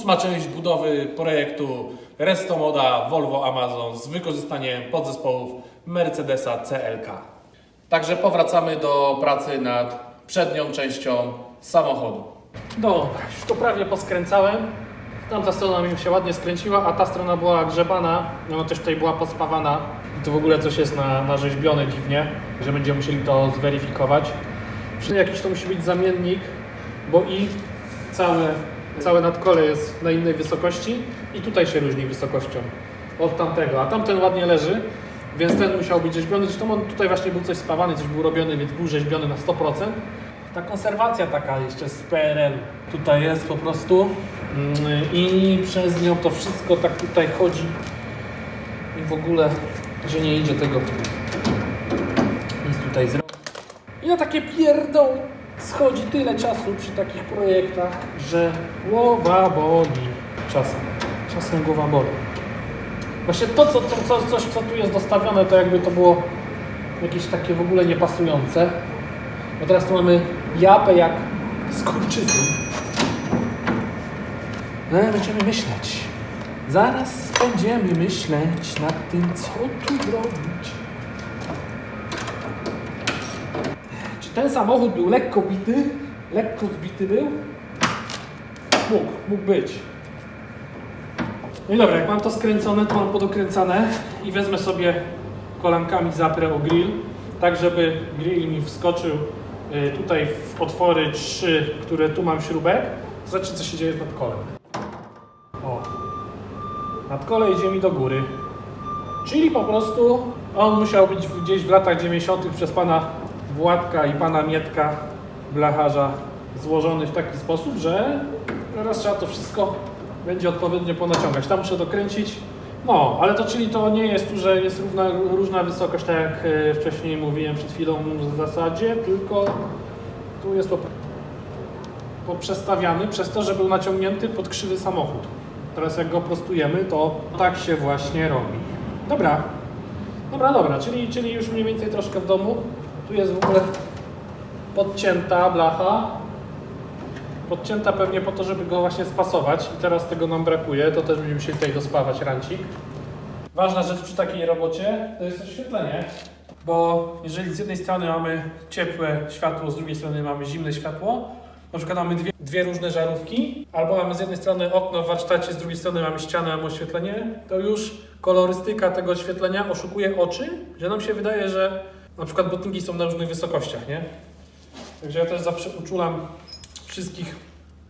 8. część budowy projektu Restomoda Volvo Amazon z wykorzystaniem podzespołów Mercedesa CLK. Także powracamy do pracy nad przednią częścią samochodu. Dobra, już to prawie poskręcałem. Tamta strona mi się ładnie skręciła, a ta strona była grzebana, ona też tutaj była pospawana. I to w ogóle coś jest narzeźbione dziwnie, że będziemy musieli to zweryfikować. Jakiś to musi być zamiennik, bo i całe nadkole jest na innej wysokości i tutaj się różni wysokością od tamtego, a tamten ładnie leży, więc ten musiał być rzeźbiony. Zresztą on tutaj właśnie był coś spawany, coś był robiony, więc był rzeźbiony na 100%. Ta konserwacja taka jeszcze z PRL tutaj jest po prostu i przez nią to wszystko tak tutaj chodzi i w ogóle, że nie idzie tego nic tutaj zrobić. I na takie pierdoły schodzi tyle czasu przy takich projektach, że głowa boli. Czasem głowa boli. Właśnie to, co tu jest dostawione, to jakby to było jakieś takie w ogóle niepasujące. Bo teraz tu mamy japę jak skurczysyn. No będziemy myśleć. Zaraz będziemy myśleć nad tym, co tu zrobić. Czy ten samochód był lekko bity? Lekko zbity był? Mógł być. No i dobra, jak mam to skręcone, to mam podokręcane i wezmę sobie kolankami zaprę o grill, tak żeby grill mi wskoczył tutaj w otwory 3, które tu mam śrubek. Zobaczcie, co się dzieje z nadkolem. O, nadkole idzie mi do góry. Czyli po prostu on musiał być gdzieś w latach 90. przez pana Władka i pana Mietka, blacharza, złożony w taki sposób, że teraz trzeba to wszystko będzie odpowiednio ponaciągać. Tam muszę dokręcić. No, ale to czyli to nie jest tu, że jest różna wysokość, tak jak wcześniej mówiłem przed chwilą w zasadzie, tylko tu jest poprzestawiany przez to, że był naciągnięty pod krzywy samochód. Teraz jak go prostujemy, to tak się właśnie robi. Dobra, czyli już mniej więcej troszkę w domu. Tu jest w ogóle podcięta blacha. Podcięta pewnie po to, żeby go właśnie spasować i teraz tego nam brakuje, to też będziemy musieli tutaj dospawać rancik. Ważna rzecz przy takiej robocie to jest oświetlenie, bo jeżeli z jednej strony mamy ciepłe światło, z drugiej strony mamy zimne światło, na przykład mamy dwie różne żarówki, albo mamy z jednej strony okno w warsztacie, z drugiej strony mamy ścianę, mamy oświetlenie, to już kolorystyka tego oświetlenia oszukuje oczy, że nam się wydaje, że na przykład botniki są na różnych wysokościach, nie? Także ja też zawsze uczulam wszystkich,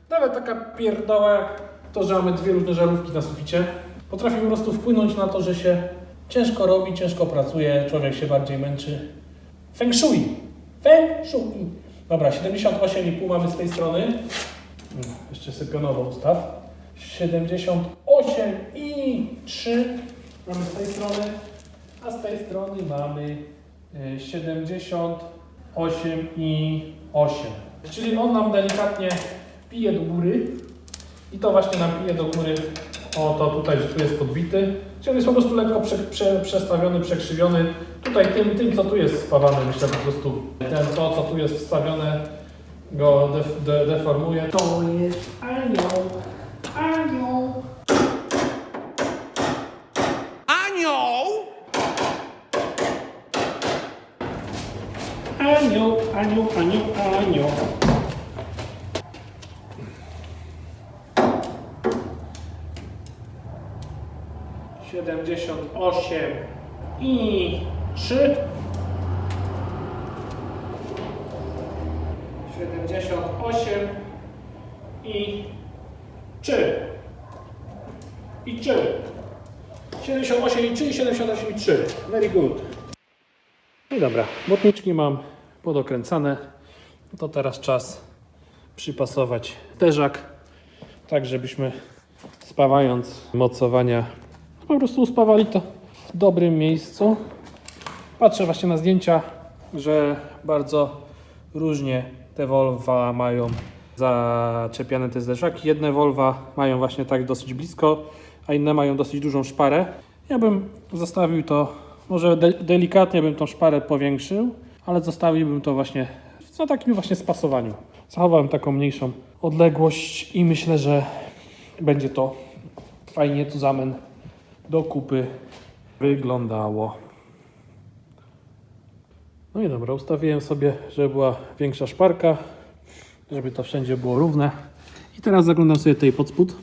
nawet taka pierdoła jak to, że mamy dwie różne żarówki na suficie, potrafi po prostu wpłynąć na to, że się ciężko robi, ciężko pracuje, człowiek się bardziej męczy. Feng shui! Feng shui! Dobra, 78,5 mamy z tej strony. Jeszcze sobie pionowo ustaw. 78,3 mamy z tej strony, a z tej strony mamy 78,8. Czyli on nam delikatnie pije do góry i to właśnie nam pije do góry o to tutaj, że tu jest podbity. Czyli on jest po prostu lekko przestawiony, przekrzywiony. Tutaj tym co tu jest spawane, myślę po prostu to co tu jest wstawione go deformuje. To jest anioł. Anioł. 78,3. 78,3 i 78,3. Very good. No i dobra, botniczki mam podokręcane. To teraz czas przypasować terzak, tak żebyśmy spawając mocowania po prostu uspawali to w dobrym miejscu. Patrzę właśnie na zdjęcia, że bardzo różnie te Volva mają zaczepiane te zderzaki. Jedne Volva mają właśnie tak dosyć blisko, a inne mają dosyć dużą szparę. Ja bym zostawił to, może delikatnie bym tą szparę powiększył, ale zostawiłbym to właśnie na takim właśnie spasowaniu. Zachowałem taką mniejszą odległość i myślę, że będzie to fajnie zusammen do kupy wyglądało. No i dobra, ustawiłem sobie, żeby była większa szparka, żeby to wszędzie było równe. I teraz zaglądam sobie tutaj pod spód.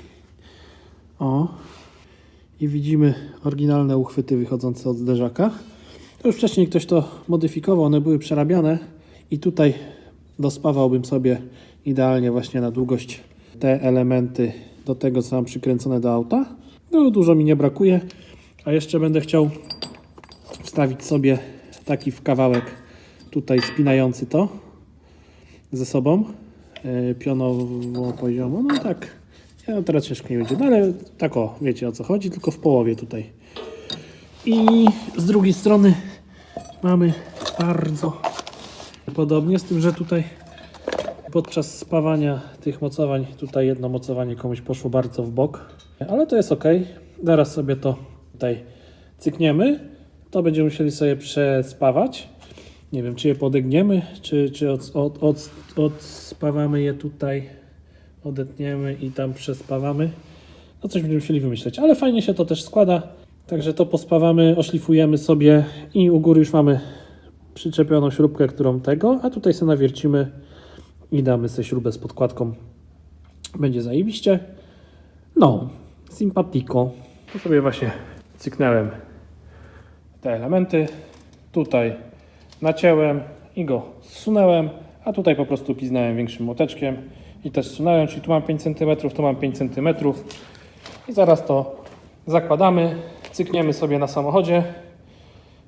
O. I widzimy oryginalne uchwyty wychodzące od zderzaka. To już wcześniej ktoś to modyfikował, one były przerabiane. I tutaj dospawałbym sobie idealnie właśnie na długość te elementy do tego, co mam przykręcone do auta. No dużo mi nie brakuje. A jeszcze będę chciał wstawić sobie taki kawałek tutaj spinający to ze sobą pionowo poziomo. No tak, ja teraz ciężko nie będzie, no ale tak o, wiecie o co chodzi, tylko w połowie tutaj. I z drugiej strony mamy bardzo podobnie, z tym, że tutaj podczas spawania tych mocowań, tutaj jedno mocowanie komuś poszło bardzo w bok, ale to jest ok. Zaraz sobie to tutaj cykniemy. To będziemy musieli sobie przespawać. Nie wiem, czy je podegniemy, czy odspawamy je tutaj, odetniemy i tam przespawamy. No coś będziemy musieli wymyśleć, ale fajnie się to też składa. Także to pospawamy, oszlifujemy sobie i u góry już mamy przyczepioną śrubkę, którą tego, a tutaj sobie nawiercimy i damy sobie śrubę z podkładką. Będzie zajebiście. No, simpatico. Tu sobie właśnie cyknąłem te elementy. Tutaj nacięłem i go zsunąłem, a tutaj po prostu piznałem większym młoteczkiem i też zsunąłem, czyli tu mam 5 cm, tu mam 5 cm i zaraz to zakładamy, cykniemy sobie na samochodzie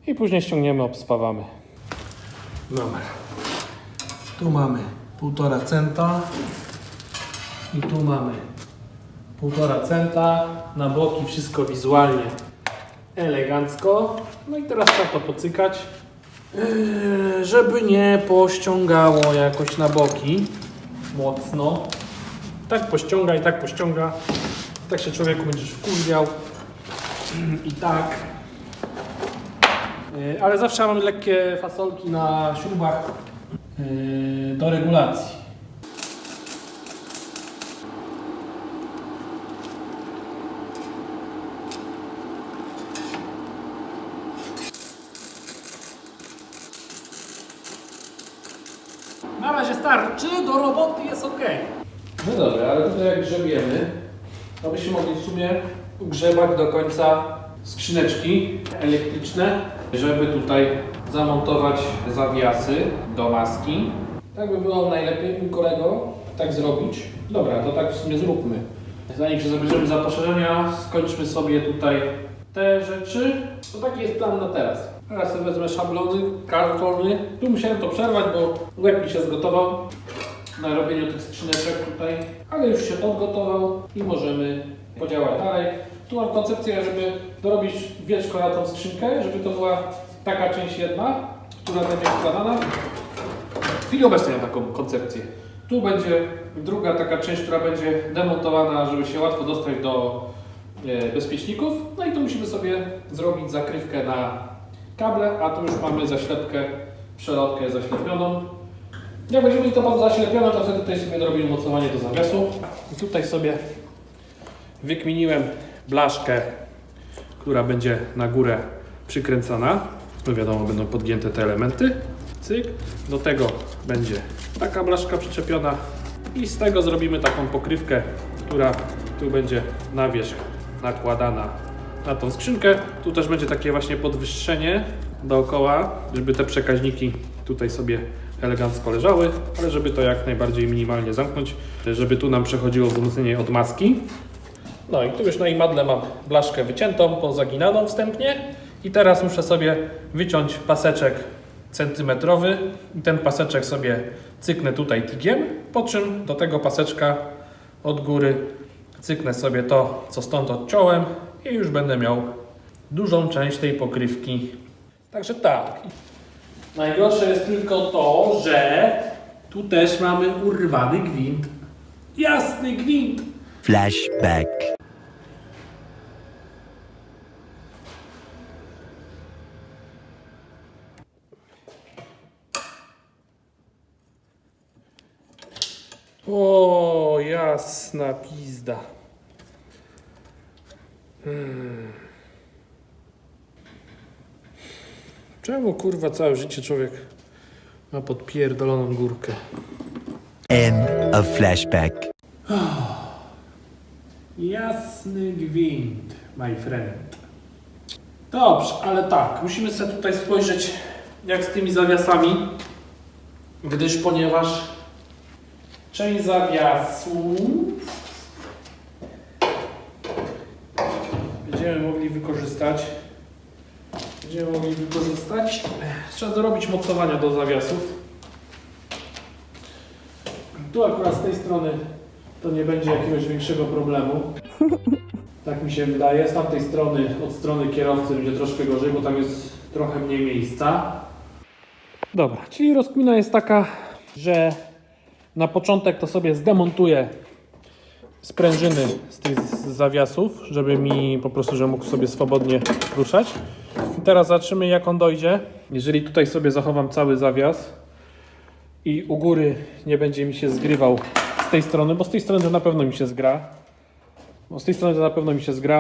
i później ściągniemy, obspawamy. Dobra, tu mamy 1,5 centa i tu mamy 1,5 centa, na boki wszystko wizualnie elegancko. No i teraz trzeba to pocykać, żeby nie pościągało jakoś na boki mocno. Tak pościąga i tak pościąga. Tak się człowieku będziesz wkurwiał. I tak. Ale zawsze mamy lekkie fasolki na śrubach do regulacji. Na razie starczy, do roboty jest ok. No dobra, ale tutaj jak grzebiemy, to byśmy mogli w sumie grzebać do końca skrzyneczki elektryczne, żeby tutaj zamontować zawiasy do maski. Tak by było najlepiej, mój kolego, tak zrobić. Dobra, to tak w sumie zróbmy. Zanim się zabierzemy za poszerzenia, skończmy sobie tutaj te rzeczy. To taki jest plan na teraz. Teraz sobie wezmę szablony, kartony. Tu musiałem to przerwać, bo łeb mi się zgotował na robieniu tych skrzyneczek tutaj, ale już się odgotował i możemy podziałać dalej. Tu mam koncepcję, żeby dorobić wieczko na tą skrzynkę, żeby to była taka część jedna, która będzie wkładana. W chwili obecnej mam taką koncepcję. Tu będzie druga taka część, która będzie demontowana, żeby się łatwo dostać do bezpieczników. No i tu musimy sobie zrobić zakrywkę na kable, a tu już mamy zaślepkę, przelotkę zaślepioną. Jak będziemy mieli to zaślepione, to wtedy tutaj sobie dorobimy mocowanie do zawiasu. I tutaj sobie wykminiłem blaszkę, która będzie na górę przykręcona. No wiadomo, będą podgięte te elementy. Cyk. Do tego będzie taka blaszka przyczepiona i z tego zrobimy taką pokrywkę, która tu będzie na wierzch nakładana na tą skrzynkę. Tu też będzie takie właśnie podwyższenie dookoła, żeby te przekaźniki tutaj sobie elegancko leżały, ale żeby to jak najbardziej minimalnie zamknąć, żeby tu nam przechodziło wzmocnienie od maski. No i tu już na imadle mam blaszkę wyciętą, pozaginaną wstępnie i teraz muszę sobie wyciąć paseczek centymetrowy i ten paseczek sobie cyknę tutaj tigiem, po czym do tego paseczka od góry cyknę sobie to, co stąd odciąłem i już będę miał dużą część tej pokrywki. Także tak. Najgorsze jest tylko to, że tu też mamy urwany gwint. Jasny gwint! Flashback. O, jasna pizda. Czemu kurwa całe życie człowiek ma podpierdoloną górkę? End of flashback. Jasny gwint, my friend. Dobrze, ale tak, musimy sobie tutaj spojrzeć jak z tymi zawiasami, ponieważ część zawiasu będziemy mogli wykorzystać. Trzeba dorobić mocowania do zawiasów. Tu akurat z tej strony to nie będzie jakiegoś większego problemu. Tak mi się wydaje. Z tamtej strony, od strony kierowcy będzie troszkę gorzej, bo tam jest trochę mniej miejsca. Dobra, czyli rozkmina jest taka, że na początek to sobie zdemontuję sprężyny z tych zawiasów, żeby mi po prostu, że mógł sobie swobodnie ruszać. Teraz zobaczymy jak on dojdzie. Jeżeli tutaj sobie zachowam cały zawias i u góry nie będzie mi się zgrywał z tej strony, bo z tej strony to na pewno mi się zgra.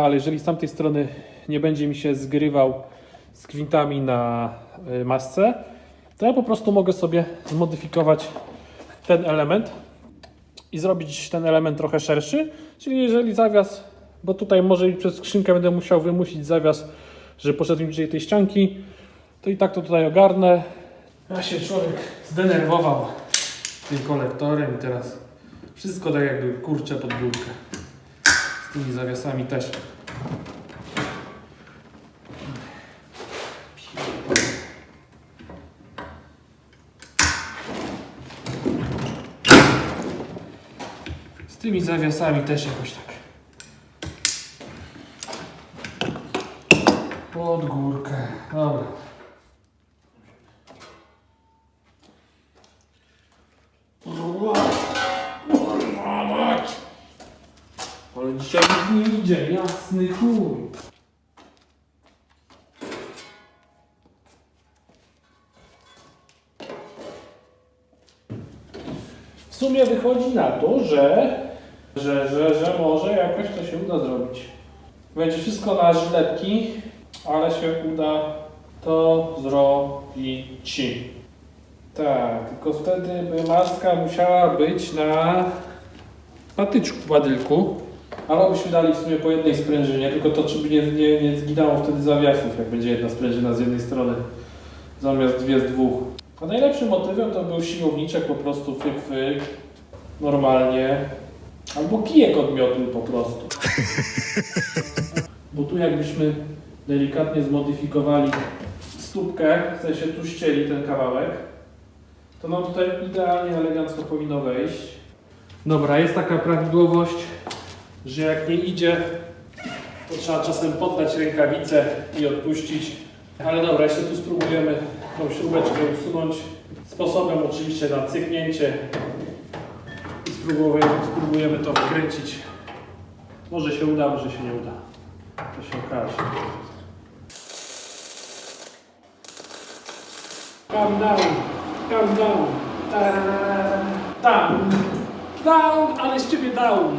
Ale jeżeli z tamtej strony nie będzie mi się zgrywał z gwintami na masce, to ja po prostu mogę sobie zmodyfikować ten element i zrobić ten element trochę szerszy. Czyli jeżeli zawias, bo tutaj może przez skrzynkę będę musiał wymusić zawias, że poszedł mi bliżej tej ścianki, to i tak to tutaj ogarnę. Ja się człowiek zdenerwował tym kolektorem i teraz wszystko tak jakby kurczę pod górkę. Z tymi zawiasami też. Z tymi zawiasami też jakoś tak. Pod górkę. Dobra. Ale dzisiaj nic nie idzie, jasny chuj. W sumie wychodzi na to, że może jakoś to się uda zrobić. Będzie wszystko na żyletki, ale się uda to zrobić. Tak, tylko wtedy by maska musiała być na patyczku, ładylku. Ale byśmy dali w sumie po jednej sprężynie, tylko to żeby nie zginało wtedy zawiasów, jak będzie jedna sprężyna z jednej strony, zamiast dwie z dwóch. A najlepszym motywem to był siłowniczek, po prostu fyk, normalnie. Albo kijek od miotły po prostu. Bo tu jakbyśmy delikatnie zmodyfikowali stópkę, w sensie tu ścieli ten kawałek, to nam tutaj idealnie, elegancko powinno wejść. Dobra, jest taka prawidłowość, że jak nie idzie, to trzeba czasem poddać rękawicę i odpuścić. Ale dobra, jeszcze tu spróbujemy tą śrubeczkę usunąć. Sposobem oczywiście na cyknięcie. I spróbujemy to wkręcić. Może się uda, może się nie uda. To się okaże. Calm down. Down, ale z ciebie down.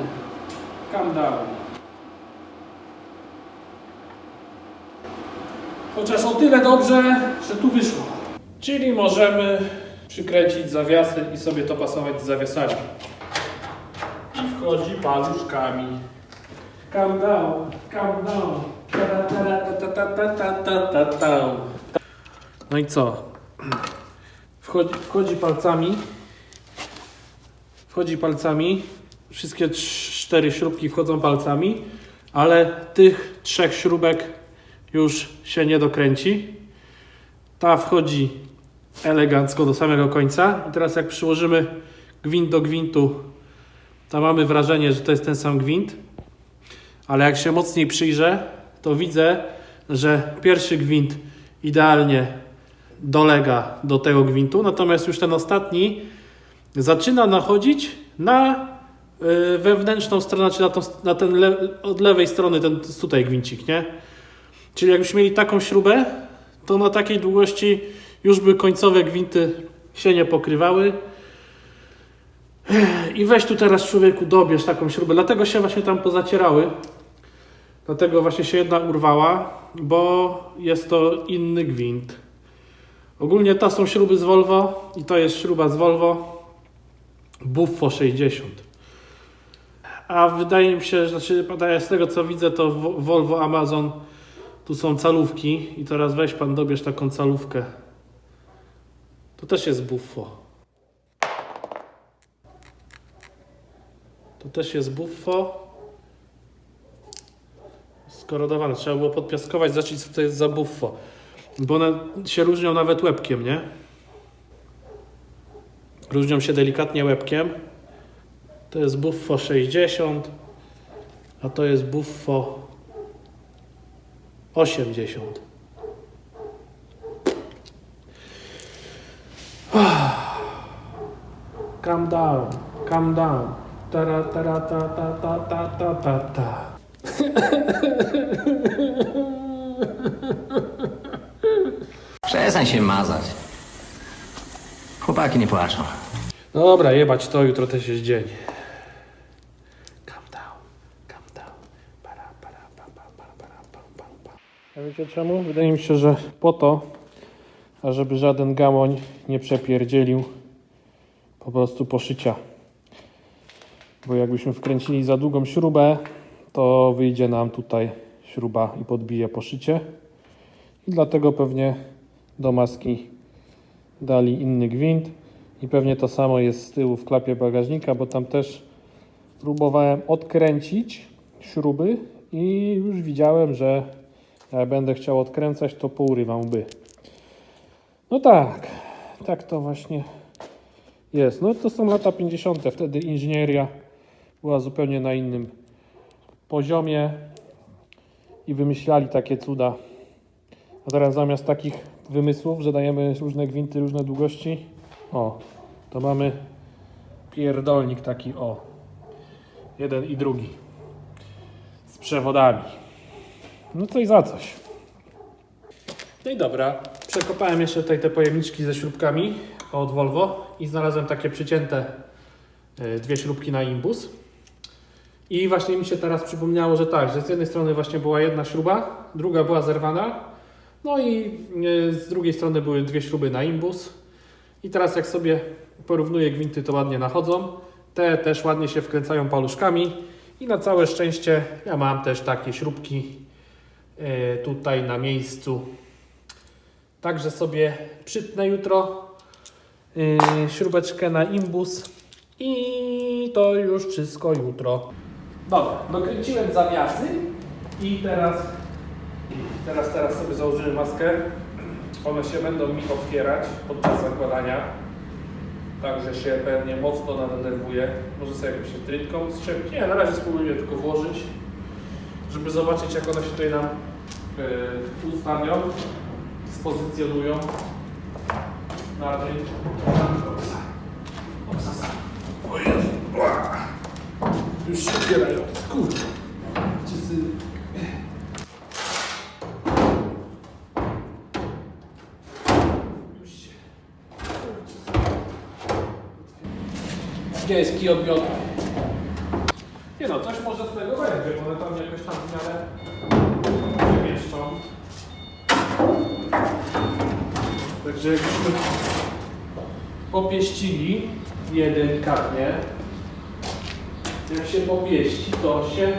Calm down. Chociaż o tyle dobrze, że tu wyszło. Czyli możemy przykręcić zawiasy i sobie to pasować z zawiasami. I wchodzi paluszkami. Calm down. No i co? Wchodzi palcami. Wszystkie 4 śrubki wchodzą palcami, ale tych 3 śrubek już się nie dokręci. Ta wchodzi elegancko do samego końca. I teraz jak przyłożymy gwint do gwintu, to mamy wrażenie, że to jest ten sam gwint. Ale jak się mocniej przyjrzę, to widzę, że pierwszy gwint idealnie dolega do tego gwintu, natomiast już ten ostatni zaczyna nachodzić na wewnętrzną stronę, czy na ten od lewej strony ten tutaj gwincik, nie? Czyli jakbyśmy mieli taką śrubę, to na takiej długości już by końcowe gwinty się nie pokrywały. I weź tu teraz, człowieku, dobierz taką śrubę. Dlatego się właśnie tam pozacierały. Dlatego właśnie się jedna urwała, bo jest to inny gwint. Ogólnie to są śruby z Volvo i to jest śruba z Volvo Buffo 60. A wydaje mi się, że z tego co widzę, to Volvo Amazon tu są calówki i teraz weź pan dobierz taką calówkę. To też jest Buffo. To też jest Buffo. Skorodowane. Trzeba było podpiaskować, zobaczyć co to jest za Buffo. Bo one się różnią nawet łebkiem, nie? Różnią się delikatnie łebkiem. To jest Buffo 60, a to jest Buffo 80. Calm down, calm down. Tara, tara, ta, ta, ta, ta, ta, ta, ta. Przestań się mazać. Chłopaki nie płaczą. Dobra, jebać to, jutro też jest dzień. Calm down, calm down. Para, para, pa, pa, pa, para, pa, pa, pa. A wiecie czemu? Wydaje mi się, że po to, ażeby żaden gamoń nie przepierdzielił po prostu poszycia. Bo jakbyśmy wkręcili za długą śrubę, to wyjdzie nam tutaj śruba i podbije poszycie. I dlatego pewnie do maski dali inny gwint. I pewnie to samo jest z tyłu w klapie bagażnika, bo tam też próbowałem odkręcić śruby i już widziałem, że jak będę chciał odkręcać, to pourywam łby. No tak, tak to właśnie jest. No to są lata 50. Wtedy inżynieria była zupełnie na innym poziomie i wymyślali takie cuda. A teraz zamiast takich wymysłów, że dajemy różne gwinty, różne długości, o, to mamy pierdolnik taki, o, jeden i drugi z przewodami. No coś za coś. No i dobra, przekopałem jeszcze tutaj te pojemniczki ze śrubkami od Volvo i znalazłem takie przycięte dwie śrubki na imbus. I właśnie mi się teraz przypomniało, że tak, że z jednej strony właśnie była jedna śruba, druga była zerwana, no i z drugiej strony były dwie śruby na imbus. I teraz jak sobie porównuję gwinty, to ładnie nachodzą. Te też ładnie się wkręcają paluszkami i na całe szczęście ja mam też takie śrubki tutaj na miejscu. Także sobie przytnę jutro śrubeczkę na imbus i to już wszystko jutro. Dobra, dokręciłem zawiasy i teraz sobie założymy maskę. One się będą mi otwierać podczas zakładania. Także się pewnie mocno nadenerwuję. Może sobie jakąś trytką strzelić. Nie, na razie spróbuję tylko włożyć, żeby zobaczyć jak one się tutaj nam ustawią, spozycjonują na tym. O Jezu. Już się otwierają. Kurde. Gdzie jest kij odbiotowy? Nie no, coś może z tego będzie, bo one tam jakoś tam w miarę przemieszczą. Także jakbyśmy popieścili je delikatnie, jak się popieści, to się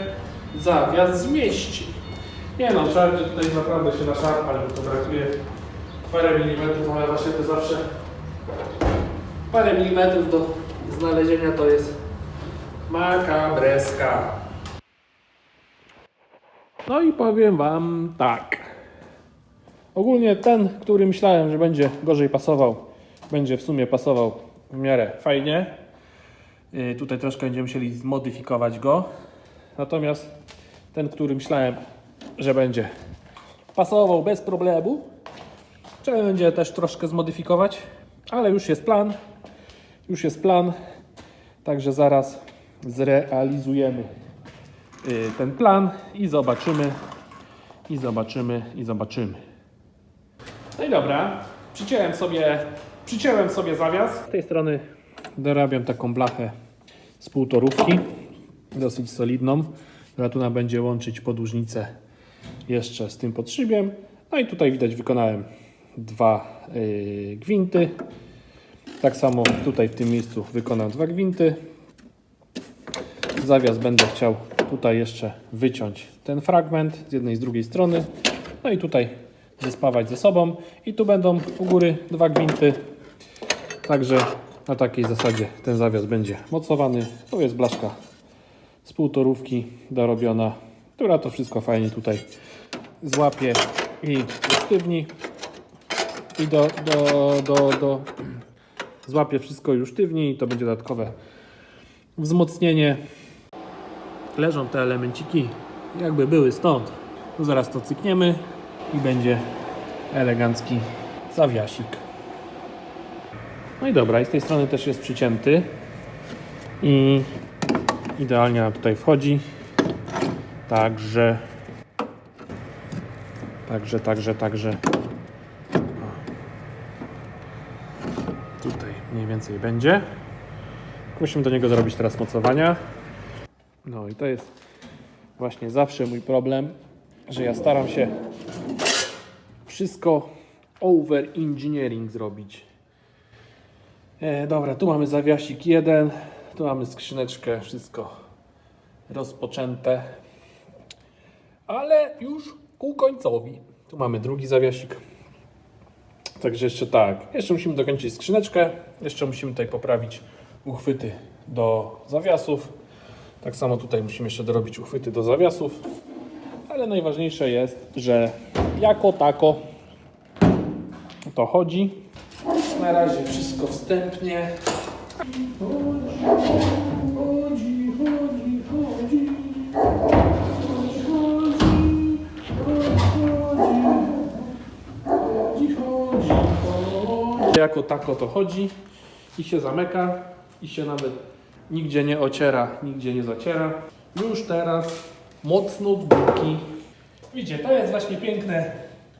zawias zmieści. Nie no, trzeba będzie tutaj naprawdę się naszarpać, bo to brakuje parę milimetrów, ale właśnie to zawsze parę milimetrów do znalezienia to jest makabreska. No i powiem wam tak. Ogólnie ten, który myślałem, że będzie gorzej pasował, będzie w sumie pasował w miarę fajnie. Tutaj troszkę będziemy musieli zmodyfikować go. Natomiast ten, który myślałem, że będzie pasował bez problemu, trzeba będzie też troszkę zmodyfikować, ale już jest plan. Już jest plan, także zaraz zrealizujemy ten plan i zobaczymy. No i dobra, przyciąłem sobie zawias. Z tej strony dorabiam taką blachę z półtorówki, dosyć solidną. która tu nam będzie łączyć podłużnicę jeszcze z tym podszybiem. No i tutaj widać wykonałem 2 gwinty. Tak samo tutaj w tym miejscu wykonam 2 gwinty. Zawias będę chciał tutaj jeszcze wyciąć ten fragment z jednej i z drugiej strony. No i tutaj zespawać ze sobą. I tu będą u góry 2 gwinty. Także na takiej zasadzie ten zawias będzie mocowany. Tu jest blaszka z półtorówki dorobiona, która to wszystko fajnie tutaj złapie i usztywni. I złapie wszystko i usztywni. I to będzie dodatkowe wzmocnienie. Leżą te elemenciki jakby były stąd. No zaraz to cykniemy i będzie elegancki zawiasik. No i dobra, i z tej strony też jest przycięty i idealnie nam tutaj wchodzi. Także tutaj mniej więcej będzie. Musimy do niego zrobić teraz mocowania. No i to jest właśnie zawsze mój problem, że ja staram się wszystko over engineering zrobić. Dobra, tu mamy zawiasik 1, tu mamy skrzyneczkę, wszystko rozpoczęte, ale już ku końcowi. Tu mamy drugi zawiasik. Także jeszcze tak, jeszcze musimy dokończyć skrzyneczkę, jeszcze musimy tutaj poprawić uchwyty do zawiasów. Tak samo tutaj musimy jeszcze dorobić uchwyty do zawiasów, ale najważniejsze jest, że jako tako to chodzi. Na razie wszystko wstępnie. Jako tako to chodzi i się zamyka i się nawet nigdzie nie ociera, nigdzie nie zaciera. Już teraz mocno z boki. Widzicie, to jest właśnie piękne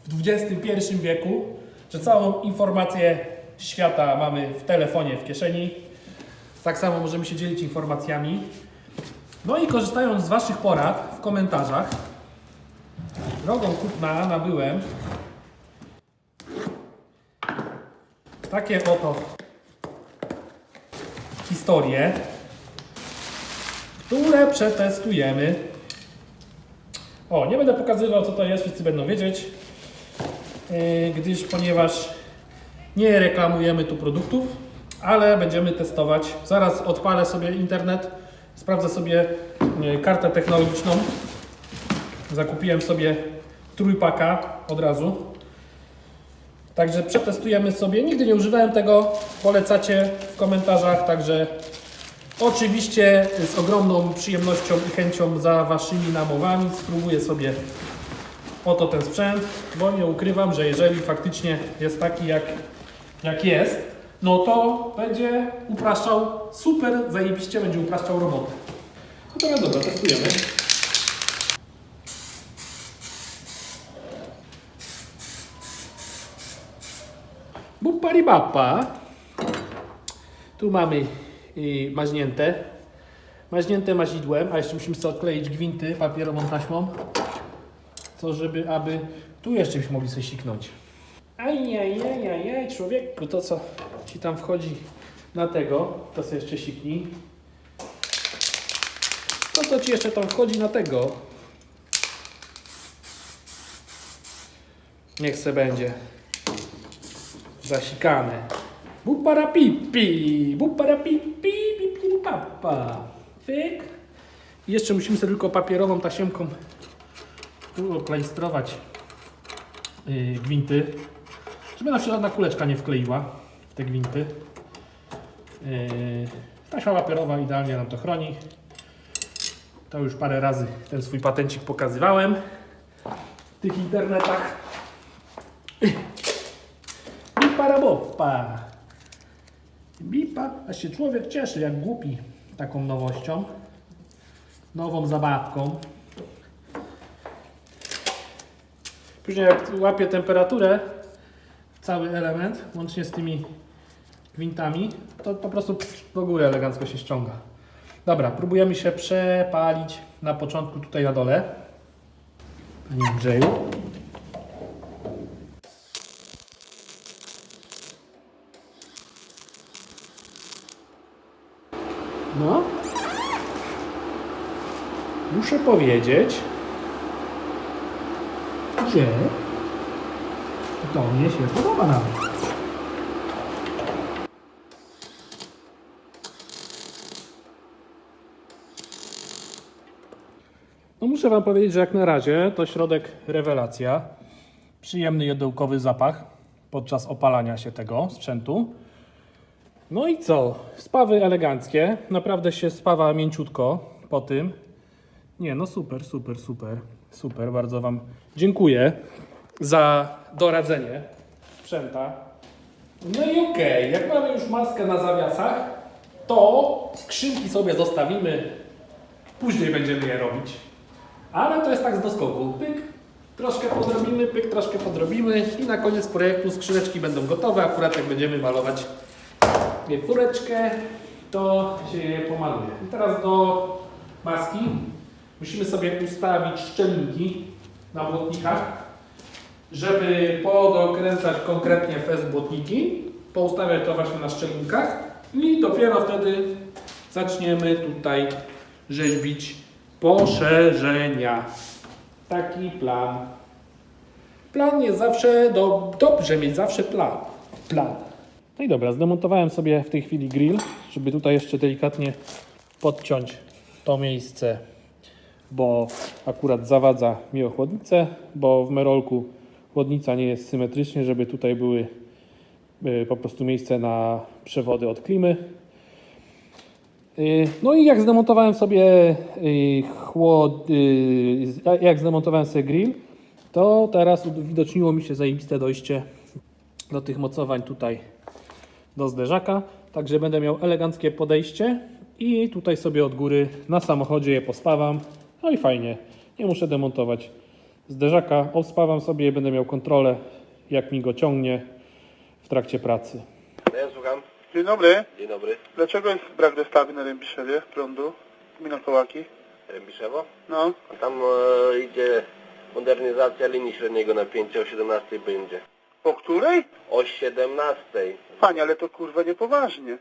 w XXI wieku, że całą informację świata mamy w telefonie, w kieszeni. Tak samo możemy się dzielić informacjami. No i korzystając z Waszych porad w komentarzach, drogą kupna nabyłem takie oto historie, które przetestujemy. O, nie będę pokazywał, co to jest, wszyscy będą wiedzieć, ponieważ nie reklamujemy tu produktów, ale będziemy testować. Zaraz odpalę sobie internet, sprawdzę sobie kartę technologiczną. Zakupiłem sobie trójpaka od razu. Także przetestujemy sobie. Nigdy nie używałem tego, polecacie w komentarzach, także oczywiście z ogromną przyjemnością i chęcią za Waszymi namowami spróbuję sobie oto ten sprzęt, bo nie ukrywam, że jeżeli faktycznie jest taki jak jest, no to będzie upraszczał, super, zajebiście będzie upraszczał robotę. No teraz dobra, testujemy. Buparibapa. Tu mamy maźnięte mazidłem, a jeszcze musimy sobie odkleić gwinty papierową taśmą, co aby tu jeszcze byśmy mogli sobie siknąć. Ajajajajaj, człowieku, to co Ci tam wchodzi na tego, to sobie jeszcze siknij. To co Ci jeszcze tam wchodzi na tego, niech se będzie zasikane. Buparapipi, papa. Pyk. I jeszcze musimy sobie tylko papierową tasiemką tu oklejstrować gwinty, żeby na przykład żadna kuleczka nie wkleiła w te gwinty. Taśma papierowa idealnie nam to chroni. To już parę razy ten swój patencik pokazywałem w tych internetach. Biparabopa. Bipa, aż się człowiek cieszy jak głupi taką nowością, nową zabawką. Później jak łapie temperaturę cały element, łącznie z tymi gwintami, to po prostu do góry elegancko się ściąga. Dobra, próbujemy się przepalić na początku tutaj na dole. Panie Andrzeju. No. Muszę powiedzieć, że to mnie się podoba nawet. No muszę Wam powiedzieć, że jak na razie to środek rewelacja. Przyjemny jodełkowy zapach podczas opalania się tego sprzętu. No i co? Spawy eleganckie. Naprawdę się spawa mięciutko po tym. Nie, no super, super, super. Super, bardzo Wam dziękuję za doradzenie sprzęta. No i okej, jak mamy już maskę na zawiasach, to skrzynki sobie zostawimy. Później będziemy je robić. Ale to jest tak z doskoku. Pyk, troszkę podrobimy, pyk, troszkę podrobimy i na koniec projektu skrzyneczki będą gotowe. Akurat jak będziemy malować fureczkę, to się je pomaluje. I teraz do maski musimy sobie ustawić szczelinki na błotnikach, żeby podokręcać konkretnie fez błotniki, poustawiać to właśnie na szczelinkach i dopiero wtedy zaczniemy tutaj rzeźbić poszerzenia. Taki plan. Plan jest zawsze dobrze mieć zawsze plan. No i dobra, zdemontowałem sobie w tej chwili grill, żeby tutaj jeszcze delikatnie podciąć to miejsce, bo akurat zawadza mi o chłodnicę, bo w Merolku chłodnica nie jest symetrycznie, żeby tutaj były po prostu miejsce na przewody od klimy. No i jak zdemontowałem sobie grill, to teraz uwidoczniło mi się zajebiste dojście do tych mocowań tutaj do zderzaka, także będę miał eleganckie podejście i tutaj sobie od góry na samochodzie je pospawam. No i fajnie, nie muszę demontować zderzaka, obspawam sobie, będę miał kontrolę, jak mi go ciągnie w trakcie pracy. Ja słucham. Dzień dobry. Dzień dobry. Dlaczego jest brak dostawy na Rębiszewie prądu? Gmina Kołaki. Rębiszewo? No. Tam idzie modernizacja linii średniego napięcia o 17 będzie. O której? O 17. Panie, ale to kurwa niepoważnie.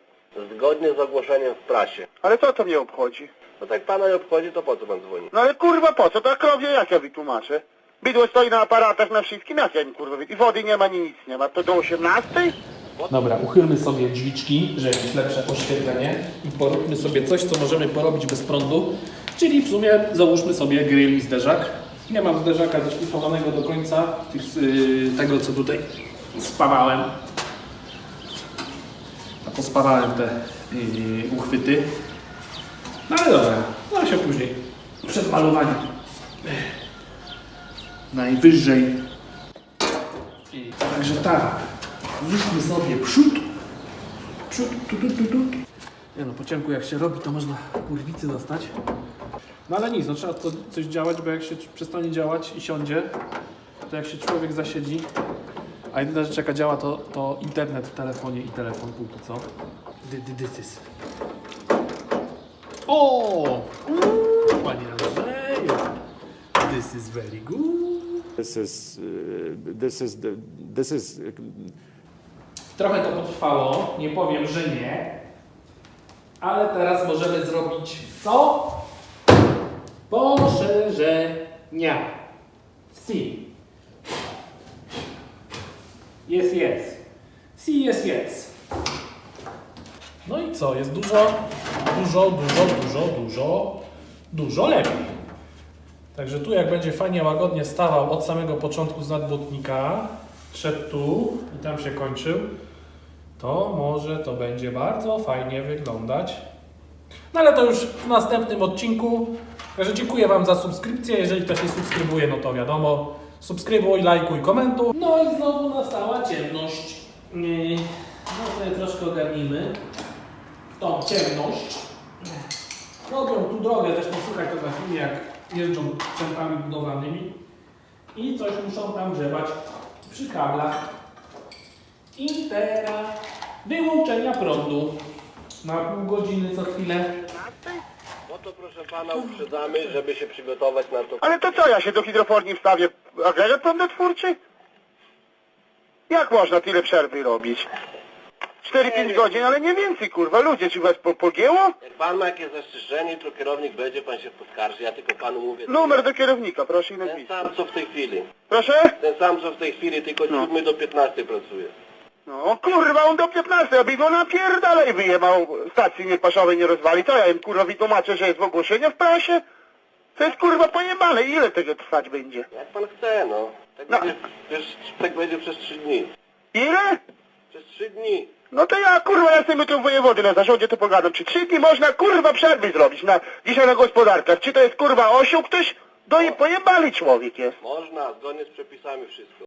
Zgodnie z ogłoszeniem w prasie. Ale co to mnie obchodzi? No tak pana nie obchodzi, to po co pan dzwoni? No ale kurwa po co? To krowie jak ja wytłumaczę? Bydło stoi na aparatach na wszystkim, jak ja im kurwa i wody nie ma, ni nic nie ma. To do 18? Dobra, uchylmy sobie drzwiczki, żeby mieć lepsze oświetlenie i poróbmy sobie coś, co możemy porobić bez prądu, czyli w sumie załóżmy sobie grill i zderzak. Nie mam zderzaka doszlifowanego do końca, tego co tutaj spawałem. A pospawałem te uchwyty. No ale dobra, no się później przed malowaniem najwyżej. Także tak. Zróbmy sobie przód. Nie no, po ciemku jak się robi, to można kurwicy dostać. No ale nic, no trzeba to coś działać, bo jak się przestanie działać i siądzie, to jak się człowiek zasiedzi, a jedyna rzecz jaka działa to internet w telefonie i telefon póki co. This is. O! Panie Andrzeju! This is very good. This is Trochę to potrwało, nie powiem, że nie. Ale teraz możemy zrobić co? Poszerzenia. Si. Yes, yes. Si, yes, yes. No i co? Jest dużo lepiej. Także tu jak będzie fajnie, łagodnie stawał od samego początku z nadbłotnika, szedł tu i tam się kończył, to może to będzie bardzo fajnie wyglądać. No ale to już w następnym odcinku. Także dziękuję Wam za subskrypcję. Jeżeli ktoś nie subskrybuje, no to wiadomo. Subskrybuj, lajkuj, komentuj. No i znowu nastała ciemność. No sobie troszkę ogarnijmy tą ciemność. Robią tu drogę, zresztą słuchaj to na filmie, jak jeżdżą sprzętami budowlanymi. I coś muszą tam grzebać przy kablach. I teraz wyłączenia prądu na pół godziny co chwilę. to proszę pana uprzedzamy, żeby się przygotować na to. Ale to co, ja się do hydroforni wstawię agregat prądotwórczy? Jak można tyle przerwy robić? 4-5 godzin, ale nie więcej, kurwa. Ludzie, czy was pogięło? Jak pan ma jakieś zastrzeżenie, to kierownik będzie, pan się poskarży. Ja tylko panu mówię. Numer do kierownika, proszę i Ten nazwisko. sam co w tej chwili. Proszę? Ten sam co w tej chwili, tylko od 7 do 15 pracuje. No kurwa, on do 15, aby go napierdalej wyjebał, stacji niepaszowej nie rozwali. To ja im kurwa wytłumaczę, że jest w ogłoszeniu w prasie? To jest kurwa pojebane, ile tego trwać będzie? Jak pan chce, no. Tak, No. tak będzie przez 3 dni. Ile? Przez 3 dni. No to ja kurwa, ja jestem tu wojewody na zarządzie, to pogadam. Czy 3 dni można kurwa przerwy zrobić dzisiaj na gospodarkach? Czy to jest kurwa osioł ktoś? Do i pojebali człowiek jest. Można, zgodnie z przepisami wszystko.